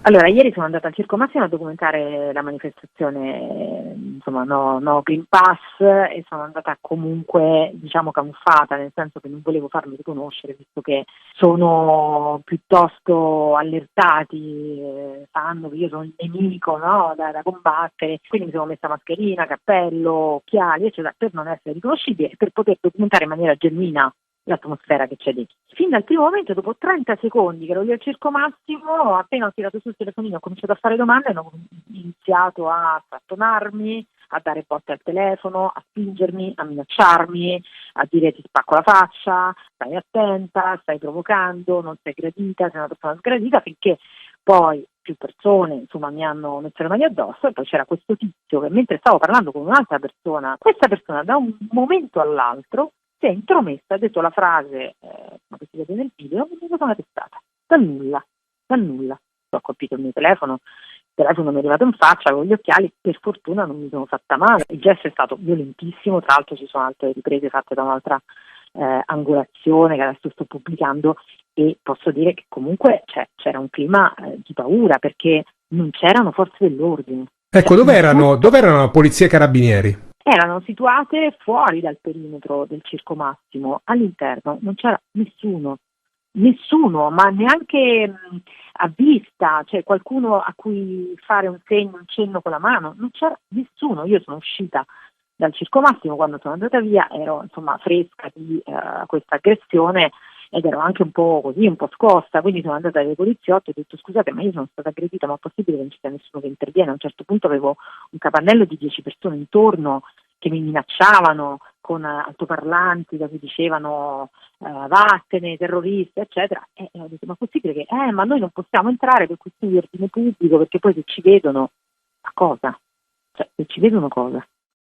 Allora, ieri sono andata al Circo Massimo a documentare la manifestazione, insomma, no Green Pass, e sono andata comunque, diciamo, camuffata, nel senso che non volevo farmi riconoscere, visto che sono piuttosto allertati, sanno che io sono il nemico, no, da combattere, quindi mi sono messa mascherina, cappello, occhiali, eccetera, per non essere riconoscibile e per poter documentare in maniera genuina l'atmosfera che c'è dentro. Fin dal primo momento, dopo 30 secondi che ero lì al Circo Massimo, appena ho tirato sul telefonino ho cominciato a fare domande, hanno iniziato a strattonarmi, a dare botte al telefono, a spingermi, a minacciarmi, a dire ti spacco la faccia, stai attenta, stai provocando, non sei gradita, sei una persona sgradita, finché poi più persone insomma mi hanno messo le mani addosso, e poi c'era questo tizio che, mentre stavo parlando con un'altra persona, questa persona da un momento all'altro si è intromessa, ha detto la frase che si vede nel video, e mi è stata una testata, da nulla. Ho colpito il mio telefono mi è arrivato in faccia con gli occhiali, per fortuna non mi sono fatta male. Il gesto è stato violentissimo, tra l'altro ci sono altre riprese fatte da un'altra angolazione che adesso sto pubblicando, e posso dire che comunque c'era un clima di paura, perché non c'erano forze dell'ordine. Ecco, dove erano la polizia e i carabinieri? Erano situate fuori dal perimetro del Circo Massimo, all'interno non c'era nessuno, ma neanche a vista, cioè qualcuno a cui fare un segno, un cenno con la mano, non c'era nessuno. Io sono uscita dal Circo Massimo, quando sono andata via ero insomma fresca di questa aggressione, ed ero anche un po' così, un po' scossa, quindi sono andata dai poliziotti e ho detto scusate, ma io sono stata aggredita, ma è possibile che non ci sia nessuno che interviene? A un certo punto avevo un capannello di 10 persone intorno che mi minacciavano con altoparlanti da cui dicevano vattene, terroristi, eccetera, e ho detto ma è possibile che ma noi non possiamo entrare per questioni di ordine pubblico, perché poi se ci vedono, a cosa? Cioè, se ci vedono cosa?